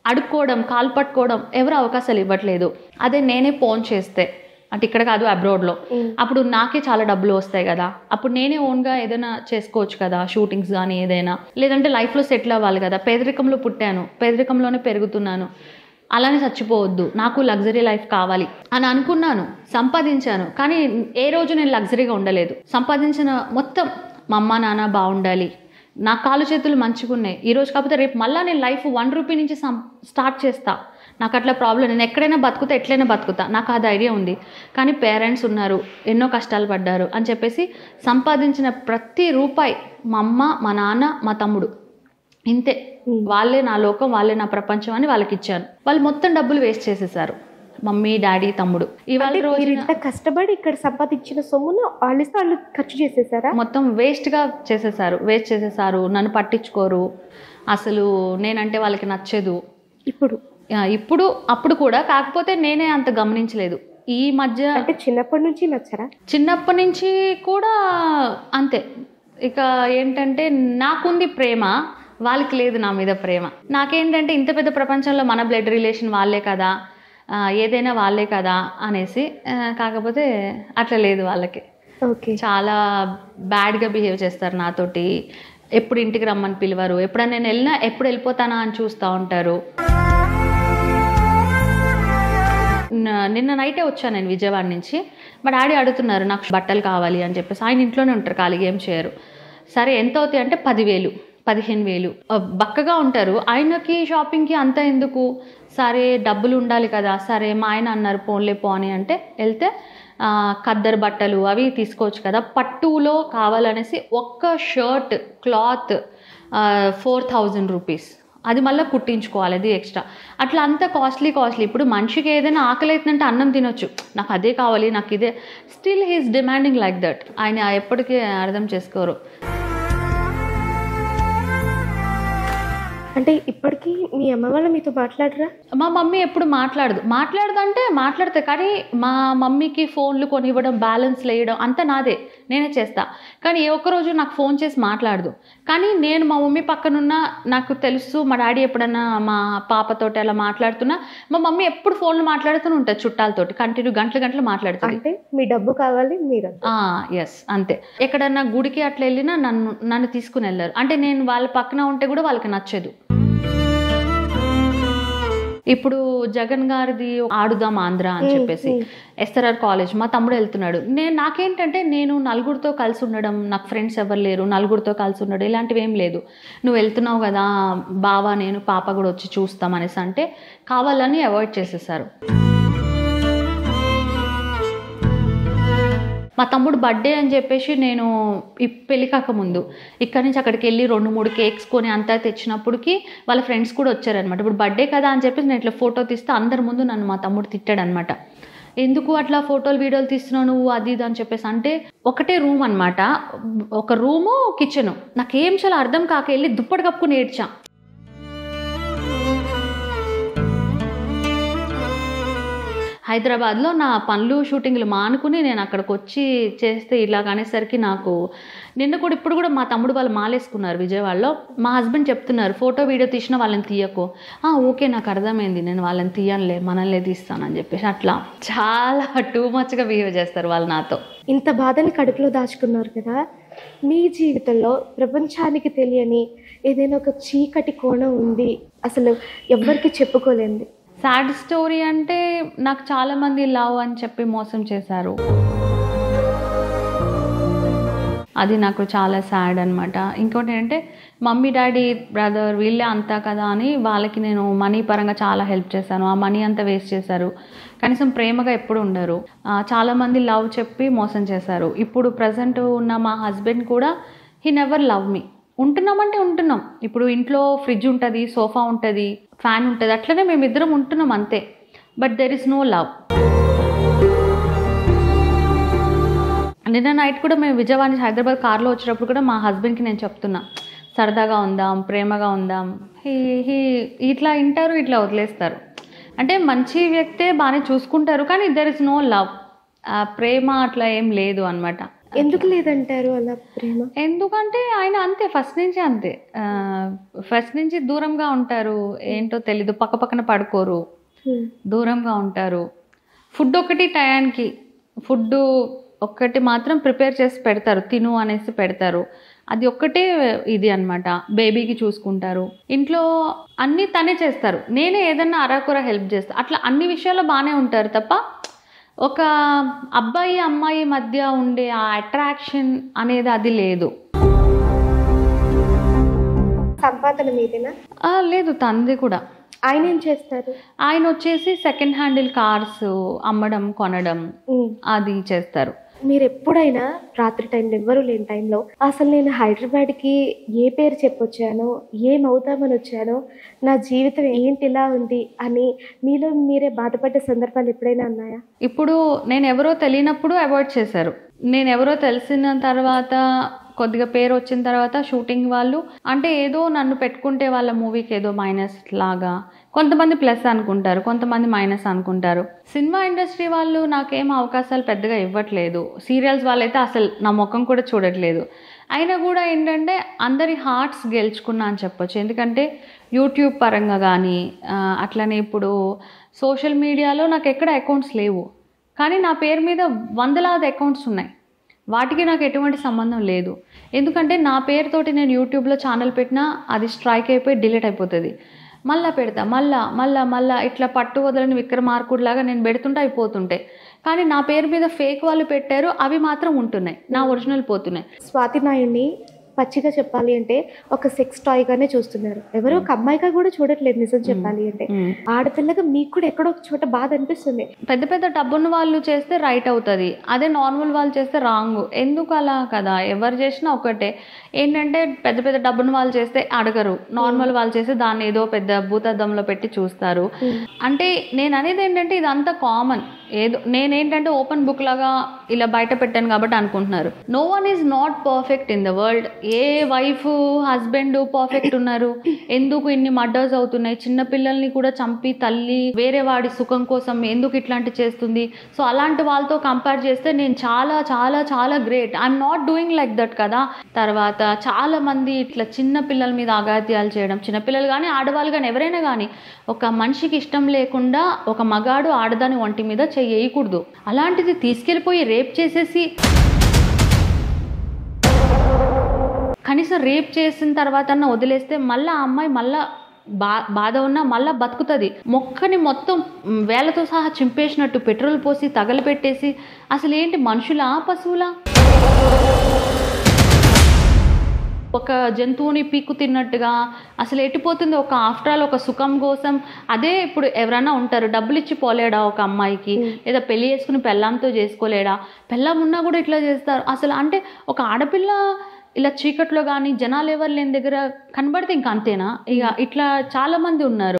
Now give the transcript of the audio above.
అడుక్కోవడం, కాలు పట్టుకోవడం ఎవరు అవకాశాలు ఇవ్వట్లేదు. అదే నేనే ఫోన్ చేస్తే, అంటే ఇక్కడ కాదు అబ్రాడ్లో, అప్పుడు నాకే చాలా డబ్బులు వస్తాయి కదా, అప్పుడు నేనే ఓన్గా ఏదైనా చేసుకోవచ్చు కదా, షూటింగ్స్ కానీ ఏదైనా, లేదంటే లైఫ్లో సెటిల్ అవ్వాలి కదా. పేదరికంలో పుట్టాను, పేదరికంలోనే పెరుగుతున్నాను, అలానే చచ్చిపోవద్దు, నాకు లగ్జరీ లైఫ్ కావాలి అని అనుకున్నాను, సంపాదించాను. కానీ ఏ రోజు నేను లగ్జరీగా ఉండలేదు. సంపాదించిన మొత్తం మా అమ్మ నాన్న బాగుండాలి, నా కాలు చేతులు మంచిగా ఉన్నాయి, ఈరోజు కాకపోతే రేపు మళ్ళీ నేను లైఫ్ 1 రూపీ నుంచి స్టార్ట్ చేస్తా, నాకు అట్లా ప్రాబ్లం, నేను ఎక్కడైనా బతుకుతా, ఎట్లయినా బతుకుతా, నాకు ఆ ధైర్యం ఉంది. కానీ పేరెంట్స్ ఉన్నారు, ఎన్నో కష్టాలు పడ్డారు అని చెప్పేసి సంపాదించిన ప్రతి రూపాయి మా అమ్మ, మా నాన్న, మా తమ్ముడు, ఇంతే, వాళ్ళే నా లోకం, వాళ్ళే నా ప్రపంచం అని వాళ్ళకి ఇచ్చాను. వాళ్ళు మొత్తం డబ్బులు వేస్ట్ చేసేసారు, మమ్మీ, డాడీ, తమ్ముడు. ఇవాళ రోజు ఇంత కష్టపడి ఇక్కడ సంపాదించిన సొమ్మును వాళ్ళు ఖర్చు చేసేసారా? మొత్తం వేస్ట్ చేసేసారు. నన్ను పట్టించుకోరు, అసలు నేనంటే వాళ్ళకి నచ్చదు. ఇప్పుడు అప్పుడు కూడా, కాకపోతే నేనే అంత గమనించలేదు. ఈ మధ్య అంటే చిన్నప్పటి నుంచి నచ్చరా? చిన్నప్పటి నుంచి కూడా అంతే. ఇక ఏంటంటే నాకుంది ప్రేమ, వాళ్ళకి లేదు నా మీద ప్రేమ. నాకేంటంటే ఇంత పెద్ద ప్రపంచంలో మన బ్లడ్ రిలేషన్ వాళ్ళే కదా, ఏదైనా వాళ్ళే కదా అనేసి, కాకపోతే అట్లా లేదు వాళ్ళకి. చాలా బ్యాడ్గా బిహేవ్ చేస్తారు నాతోటి. ఎప్పుడు ఇంటికి రమ్మని పిలవరు, ఎప్పుడైనా నేను వెళ్ళినా ఎప్పుడు వెళ్ళిపోతానా అని చూస్తూ ఉంటారు. నిన్న నైటే వచ్చాను నేను విజయవాడ నుంచి. మా డాడీ అడుగుతున్నారు నాకు బట్టలు కావాలి అని చెప్పేసి. ఆయన ఇంట్లోనే ఉంటారు, ఖాళీగా ఏం చేయరు. సరే ఎంత అవుతాయి అంటే 10,000, 15,000. బక్కగా ఉంటారు, ఆయనకి షాపింగ్కి అంత ఎందుకు, సరే డబ్బులు ఉండాలి కదా, సరే మా ఆయన అన్నారు పోన్లే పో అని అంటే వెళ్తే ఖద్దరు బట్టలు అవి తీసుకోవచ్చు కదా, పట్టులో కావాలనేసి ఒక్క షర్ట్ క్లాత్ 4,000 రూపీస్, అది మళ్ళీ కుట్టించుకోవాలి, అది ఎక్స్ట్రా. అట్లా అంత కాస్ట్లీ. ఇప్పుడు మనిషికి ఏదైనా ఆకలి అవుతుందంటే అన్నం తినొచ్చు, నాకు అదే కావాలి, నాకు ఇదే, still he's demanding like that. ఆయన ఎప్పటికీ అర్థం చేసుకోరు. అంటే ఇప్పటికీ మీ అమ్మ వాళ్ళు మీతో మాట్లాడరా? మా మమ్మీ ఎప్పుడు మాట్లాడదంటే మాట్లాడతా, కానీ మా మమ్మీకి ఫోన్లు కొనివ్వడం, బ్యాలెన్స్ వేయడం అంతా నాదే, నేనే చేస్తా. కానీ ఏ ఒక్కరోజు నాకు ఫోన్ చేసి మాట్లాడదు. కానీ నేను మా మమ్మీ పక్కనున్న నాకు తెలుసు, మా డాడీ ఎప్పుడన్నా మా పాపతోటి అలా మాట్లాడుతున్నా, మా మమ్మీ ఎప్పుడు ఫోన్లు మాట్లాడుతూనే ఉంటుంది, చుట్టాలతోటి కంటిన్యూ గంటలు మాట్లాడుతుంది. అంటే మీ డబ్బు కావాలి మీరు? ఎస్, అంతే. ఎక్కడన్నా గుడికి అట్లా వెళ్ళినా నన్ను తీసుకుని వెళ్ళారు. అంటే నేను వాళ్ళ పక్కన ఉంటే కూడా వాళ్ళకి నచ్చదు. ఇప్పుడు జగన్ గారిది ఆడుదాం ఆంధ్ర అని చెప్పేసి SRR కాలేజ్ మా తమ్ముడు వెళ్తున్నాడు. నాకేంటంటే నేను నలుగురితో కలిసి ఉండడం, నాకు ఫ్రెండ్స్ ఎవరు లేరు, నలుగురితో కలిసి ఉండడం ఇలాంటివి ఏం లేదు. నువ్వు వెళ్తున్నావు కదా బావా, నేను పాప కూడా వచ్చి చూస్తాం అనేసి అంటే కావాలని అవాయిడ్ చేసేసారు. మా తమ్ముడు బర్త్డే అని చెప్పేసి నేను పెళ్లి కాకముందు ఇక్కడి నుంచి అక్కడికి వెళ్ళి 2-3 కేక్స్ కొని అంతా తెచ్చినప్పటికి వాళ్ళ ఫ్రెండ్స్ కూడా వచ్చారనమాట. ఇప్పుడు బర్త్డే కదా అని చెప్పేసి నేను ఇట్లా ఫోటో తీస్తే అందరి ముందు నన్ను మా తమ్ముడు తిట్టాడనమాట. ఎందుకు అట్లా ఫోటోలు వీడియోలు తీస్తున్నావు నువ్వు, అది ఇది అని చెప్పేసి. అంటే ఒకటే రూమ్ అనమాట, ఒక రూము కిచెను, నాకేం చాలా అర్థం కాక వెళ్ళి దుప్పటి కప్పుకుని ఏడ్చా. హైదరాబాద్లో నా పనులు షూటింగ్లు మానుకుని నేను అక్కడికి వచ్చి చేస్తే ఇలాగ అనేసరికి నాకు ఇప్పుడు కూడా మా తమ్ముడు వాళ్ళు మాలేసుకున్నారు విజయవాడలో. మా హస్బెండ్ చెప్తున్నారు ఫోటో వీడియో తీసిన వాళ్ళని తీయకు. ఓకే నాకు అర్థమైంది, నేను వాళ్ళని తీయనులే, మనల్నే తీస్తానని చెప్పేసి అట్లా చాలా టూ మచ్గా బిహేవ్ చేస్తారు వాళ్ళు నాతో. ఇంత బాధని కడుపులో దాచుకున్నారు కదా, మీ జీవితంలో ప్రపంచానికి తెలియని ఏదైనా ఒక చీకటి కోణం ఉంది, అసలు ఎవ్వరికి చెప్పుకోలేంది? సాడ్ స్టోరీ అంటే నాకు చాలామంది లవ్ అని చెప్పి మోసం చేశారు, అది నాకు చాలా సాడ్ అనమాట. ఇంకోటి ఏంటంటే మమ్మీ డాడీ బ్రదర్ వీళ్ళే అంతా కదా అని వాళ్ళకి నేను మనీ పరంగా చాలా హెల్ప్ చేశాను, ఆ మనీ అంతా వేస్ట్ చేశారు, కనీసం ప్రేమగా ఎప్పుడు ఉండరు. చాలామంది లవ్ చెప్పి మోసం చేశారు. ఇప్పుడు ప్రజెంట్ ఉన్న మా హస్బెండ్ కూడా హీ నెవర్ లవ్ మీ. ఉంటున్నామంటే ఉంటున్నాం, ఇప్పుడు ఇంట్లో ఫ్రిడ్జ్ ఉంటుంది, సోఫా ఉంటుంది, ఫ్యాన్ ఉంటుంది, అట్లనే మేమిద్దరం ఉంటున్నాం అంతే. But there is no love. నిన్న నైట్ కూడా మేము విజయవాడ నుంచి హైదరాబాద్ కార్లో వచ్చేటప్పుడు కూడా మా హస్బెండ్కి నేను చెప్తున్నా సరదాగా ఉందాం, ప్రేమగా ఉందాం. ఇట్లా వింటారు, ఇట్లా వదిలేస్తారు. అంటే మంచి వ్యక్తే బాగానే చూసుకుంటారు, కానీ దెర్ ఇస్ నో లవ్, ప్రేమ అట్లా ఏం లేదు అనమాట. ఎందుకు లేదంటారు అలా ప్రేమ? ఎందుకంటే ఆయన అంతే, ఫస్ట్ నుంచి అంతే. ఫస్ట్ నుంచి దూరంగా ఉంటారు, ఏంటో తెలీదు, పక్క పక్కన పడుకోరు, దూరంగా ఉంటారు. ఫుడ్ ఒకటి టయానికి, ఫుడ్ ఒక్కటి మాత్రం ప్రిపేర్ చేసి పెడతారు, తిను అనేసి పెడతారు. అది ఒక్కటే ఇది అనమాట. బేబీకి చూసుకుంటారు, ఇంట్లో అన్నీ తనే చేస్తారు, నేనే ఏదన్నా అరాకుర హెల్ప్ చేస్తాను. అట్లా అన్ని విషయాల్లో బాగానే ఉంటారు తప్ప ఒక అబ్బాయి అమ్మాయి మధ్య ఉండే ఆ అట్రాక్షన్ అనేది అది లేదు. సంపాదన మీదేనా? లేదు, తంది కూడా. ఆయన ఏం చేస్తారు? ఆయన వచ్చేసి సెకండ్ హ్యాండిల్ కార్స్ అమ్మడం కొనడం అది చేస్తారు. మీరు ఎప్పుడైనా రాత్రి టైంలో ఎవ్వరూ లేని టైంలో అసలు నేను హైదరాబాద్కి ఏ పేరు చెప్పొచ్చానో, ఏమవుతామని వచ్చానో, నా జీవితం ఏంటి ఇలా ఉంది అని మీలో మీరే బాధపడ్డ సందర్భాలు ఎప్పుడైనా ఉన్నాయా? ఇప్పుడు నేను ఎవరో తెలియనప్పుడు అవాయిడ్ చేశారు. నేను ఎవరో తెలిసిన తర్వాత, కొద్దిగా పేరు వచ్చిన తర్వాత షూటింగ్ వాళ్ళు అంటే ఏదో నన్ను పెట్టుకుంటే వాళ్ళ మూవీకి ఏదో మైనస్ లాగా, కొంతమంది ప్లస్ అనుకుంటారు, కొంతమంది మైనస్ అనుకుంటారు. సినిమా ఇండస్ట్రీ వాళ్ళు నాకేం అవకాశాలు పెద్దగా ఇవ్వట్లేదు. సీరియల్స్ వాళ్ళైతే అసలు నా ముఖం కూడా చూడట్లేదు. అయినా కూడా ఏంటంటే అందరి హార్ట్స్ గెలుచుకున్నా అని చెప్పొచ్చు. ఎందుకంటే యూట్యూబ్ పరంగా కానీ, అట్లనే ఇప్పుడు సోషల్ మీడియాలో నాకు ఎక్కడ అకౌంట్స్ లేవు, కానీ నా పేరు మీద వందలాది అకౌంట్స్ ఉన్నాయి. వాటికి నాకు ఎటువంటి సంబంధం లేదు. ఎందుకంటే నా పేరుతోటి నేను యూట్యూబ్లో ఛానల్ పెట్టినా అది స్ట్రైక్ అయిపోయి డిలీట్ అయిపోతుంది. మళ్ళీ పెడతా, మళ్ళా ఇట్లా పట్టు వదలని విక్రమార్కుడిలాగా నేను పెడుతుంటే అయిపోతుంటాయి. కానీ నా పేరు మీద ఫేక్ వాళ్ళు పెట్టారు, అవి మాత్రం ఉంటున్నాయి, నా ఒరిజినల్ పోతున్నాయి. స్వాతి నాయుడిని పచ్చిగా చెప్పాలి అంటే ఒక సెక్స్ టాయ్ గానే చూస్తున్నారు, ఎవరో ఒక అమ్మాయిగా కూడా చూడట్లేదు. నిజం చెప్పాలి అంటే ఆడపిల్లగా మీకు కూడా ఎక్కడో ఒక చోట బాధ అనిపిస్తుంది. పెద్ద పెద్ద డబ్బున్న వాళ్ళు చేస్తే రైట్ అవుతుంది, అదే నార్మల్ వాళ్ళు చేస్తే రాంగ్. ఎందుకు అలా కదా, ఎవరు చేసినా ఒకటే. ఏంటంటే పెద్ద పెద్ద డబ్బున్న వాళ్ళు చేస్తే అడగరు, నార్మల్ వాళ్ళు చేస్తే దాన్ని ఏదో పెద్ద భూతద్దంలో పెట్టి చూస్తారు. అంటే నేను అనేది ఏంటంటే ఇదంతా కామన్. ఏదో నేనేంటంటే ఓపెన్ బుక్ లాగా ఇలా బయట పెట్టాను కాబట్టి అనుకుంటున్నారు. No one is not perfect in the world. ఏ వైఫ్ హస్బెండ్ పర్ఫెక్ట్ ఉన్నారు? ఎందుకు ఇన్ని మర్డర్స్ అవుతున్నాయి? చిన్న పిల్లల్ని కూడా చంపి తల్లి వేరే వాడి సుఖం కోసం ఎందుకు ఇట్లాంటి చేస్తుంది? సో అలాంటి వాళ్ళతో కంపేర్ చేస్తే నేను చాలా చాలా చాలా great. I'm not doing like that కదా. తర్వాత చాలా మంది ఇట్లా చిన్న పిల్లల మీద అగాత్యాలు చేయడం, చిన్నపిల్లలు కానీ ఆడవాళ్ళు కానీ ఎవరైనా కానీ, ఒక మనిషికి ఇష్టం లేకుండా ఒక మగాడు ఆడదాని ఒంటి మీద చేయకూడదు. అలాంటిది తీసుకెళ్ళిపోయి రేప్ చేసేసి, కనీసం రేప్ చేసిన తర్వాత వదిలేస్తే మళ్ళీ ఆ అమ్మాయి మళ్ళా బాధ ఉన్నా మళ్ళీ బతుకుతుంది. మొక్కని మొత్తం వేలతో సహా చింపేసినట్టు పెట్రోల్ పోసి తగలపెట్టేసి, అసలు ఏంటి మనుషులా పశువులా? ఒక జంతువుని పీక్కు తిన్నట్టుగా అసలు ఎట్టిపోతుంది. ఒక ఆఫ్టర్ ఆల్ ఒక సుఖం కోసం. అదే ఇప్పుడు ఎవరైనా ఉంటారు, డబ్బులు ఇచ్చి పోలేడా ఒక అమ్మాయికి, లేదా పెళ్లి చేసుకుని పెళ్ళాంతో చేసుకోలేడా? పెళ్ళాం ఉన్నా కూడా ఇట్లా చేస్తారు. అసలు అంటే ఒక ఆడపిల్ల ఇలా చీకట్లో కానీ జనాలు ఎవరు లేని దగ్గర కనబడితే ఇంక అంతేనా? ఇక ఇట్లా చాలా మంది ఉన్నారు.